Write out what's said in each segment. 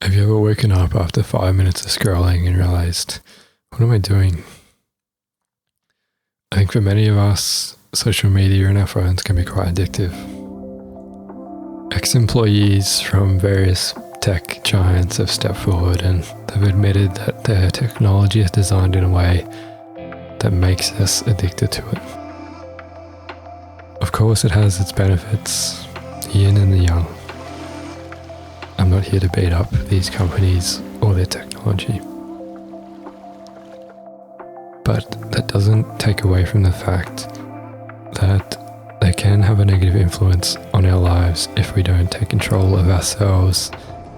Have you ever woken up after 5 minutes of scrolling and realized, what am I doing? I think for many of us, social media and our phones can be quite addictive. Ex-employees from various tech giants have stepped forward and they've admitted that their technology is designed in a way that makes us addicted to it. Of course, it has its benefits, the yin and the yang. I'm not here to beat up these companies or their technology. But that doesn't take away from the fact that they can have a negative influence on our lives if we don't take control of ourselves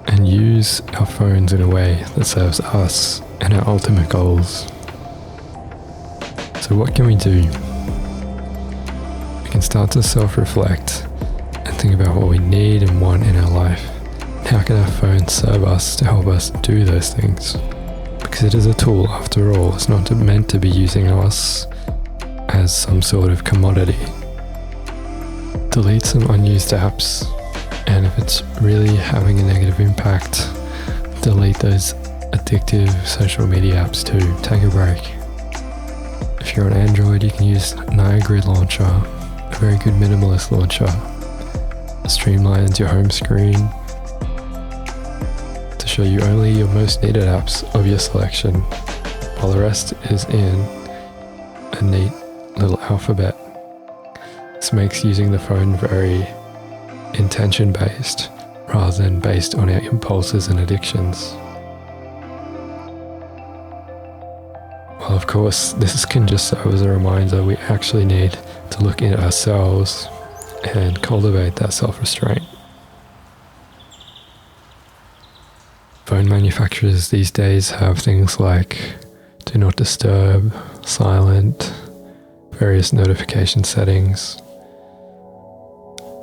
and use our phones in a way that serves us and our ultimate goals. So what can we do? We can start to self-reflect and think about what we need and want in our life. How can our phones serve us to help us do those things? Because it is a tool after all. It's not meant to be using us as some sort of commodity. Delete some unused apps, and if it's really having a negative impact, delete those addictive social media apps too. Take a break. If you're on Android, you can use Niagara Launcher, a very good minimalist launcher. It streamlines your home screen to show you only your most needed apps of your selection, while the rest is in a neat little alphabet. This makes using the phone very intention-based rather than based on our impulses and addictions. Well, of course, this can just serve as a reminder we actually need to look into ourselves and cultivate that self-restraint. Phone manufacturers these days have things like do not disturb, silent, various notification settings.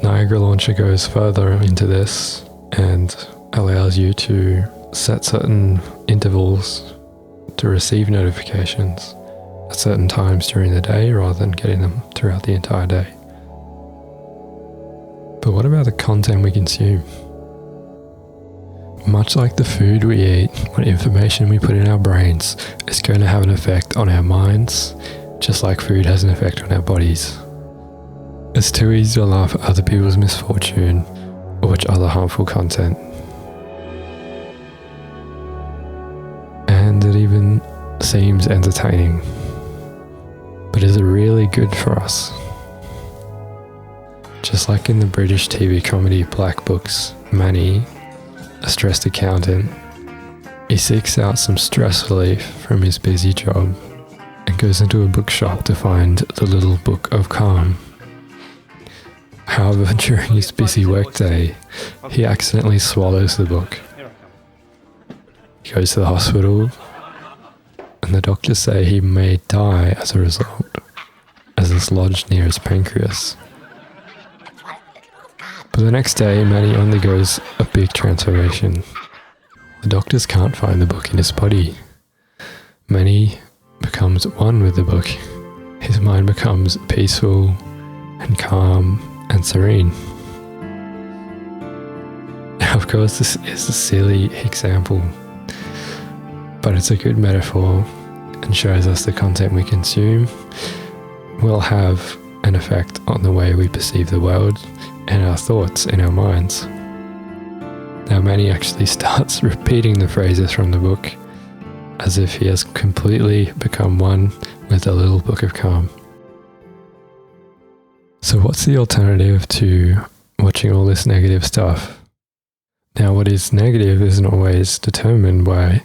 Niagara Launcher goes further into this and allows you to set certain intervals to receive notifications at certain times during the day rather than getting them throughout the entire day. But what about the content we consume? Much like the food we eat, what information we put in our brains is going to have an effect on our minds, just like food has an effect on our bodies. It's too easy to laugh at other people's misfortune or watch other harmful content. And it even seems entertaining. But is it really good for us? Just like in the British TV comedy Black Books, Manny, a stressed accountant, he seeks out some stress relief from his busy job and goes into a bookshop to find the Little Book of Calm. However, during his busy workday, he accidentally swallows the book. He goes to the hospital, and the doctors say he may die as a result, as it's lodged near his pancreas. But the next day, Manny undergoes a big transformation. The doctors can't find the book in his body. Manny becomes one with the book. His mind becomes peaceful and calm and serene. Now, of course, this is a silly example, but it's a good metaphor and shows us the content we consume will have an effect on the way we perceive the world and our thoughts in our minds. Now, Manny actually starts repeating the phrases from the book as if he has completely become one with the Little Book of Calm. So what's the alternative to watching all this negative stuff? Now, what is negative isn't always determined by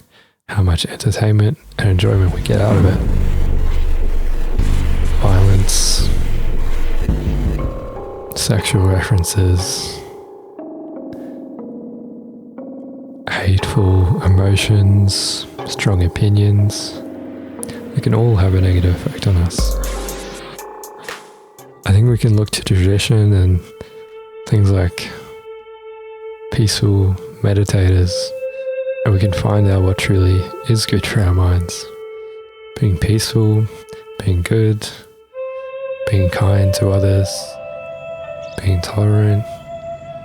how much entertainment and enjoyment we get out of it. Violence, sexual references, hateful emotions, strong opinions, they can all have a negative effect on us. I think we can look to tradition and things like peaceful meditators, and we can find out what truly is good for our minds. Being peaceful, being good, being kind to others, being tolerant,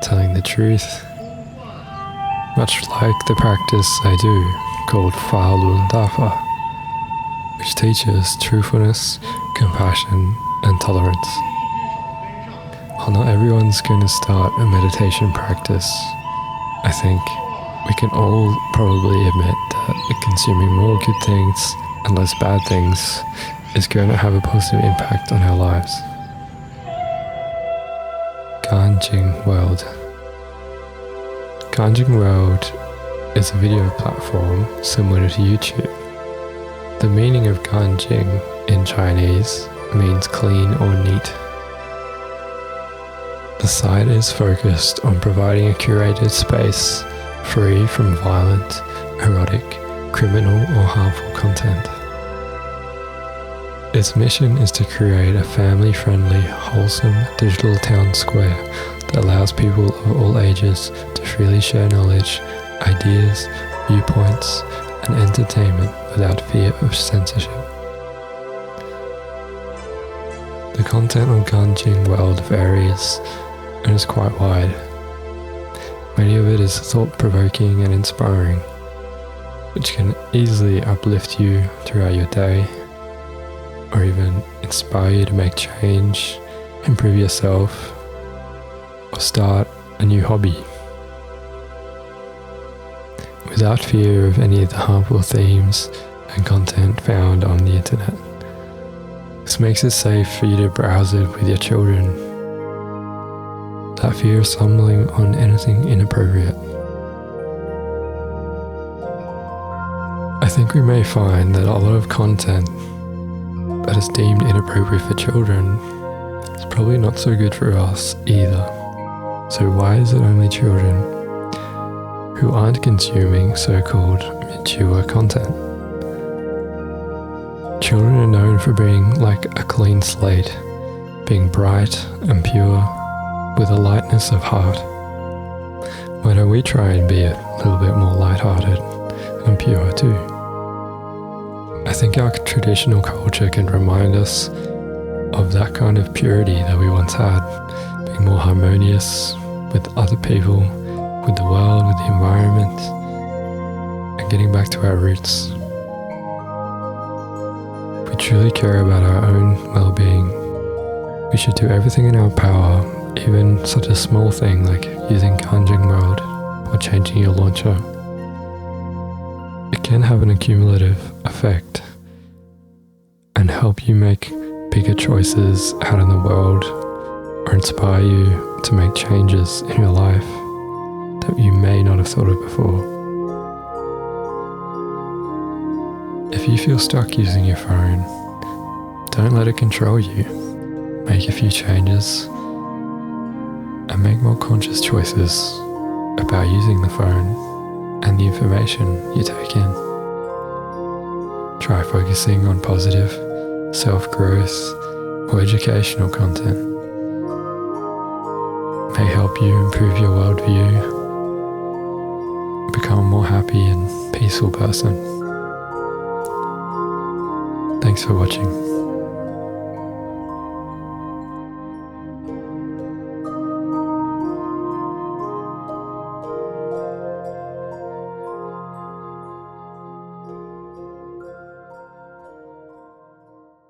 telling the truth, much like the practice I do called Falun Dafa, which teaches truthfulness, compassion, and tolerance. While not everyone's going to start a meditation practice, I think we can all probably admit that consuming more good things and less bad things is going to have a positive impact on our lives. Ganjing World. Ganjing World is a video platform similar to YouTube. The meaning of Ganjing in Chinese means clean or neat. The site is focused on providing a curated space free from violent, erotic, criminal or harmful content. Its mission is to create a family-friendly, wholesome digital town square that allows people of all ages to freely share knowledge, ideas, viewpoints, and entertainment without fear of censorship. The content on Ganjing World varies and is quite wide. Many of it is thought-provoking and inspiring, which can easily uplift you throughout your day, or even inspire you to make change, improve yourself, or start a new hobby. Without fear of any of the harmful themes and content found on the internet. This makes it safe for you to browse it with your children, without fear of stumbling on anything inappropriate. I think we may find that a lot of content that is deemed inappropriate for children is probably not so good for us either. So why is it only children who aren't consuming so-called mature content? Children are known for being like a clean slate, being bright and pure, with a lightness of heart. Why don't we try and be a little bit more light-hearted and pure too? I think our traditional culture can remind us of that kind of purity that we once had, being more harmonious with other people, with the world, with the environment, and getting back to our roots. If we truly care about our own well-being, we should do everything in our power, even such a small thing like using Ganjing World or changing your launcher. It can have an accumulative effect and help you make bigger choices out in the world, or inspire you to make changes in your life that you may not have thought of before. If you feel stuck using your phone, don't let it control you. Make a few changes and make more conscious choices about using the phone and the information you take in. Try focusing on positive self-growth or educational content. It may help you improve your worldview, become a more happy and peaceful person. Thanks for watching.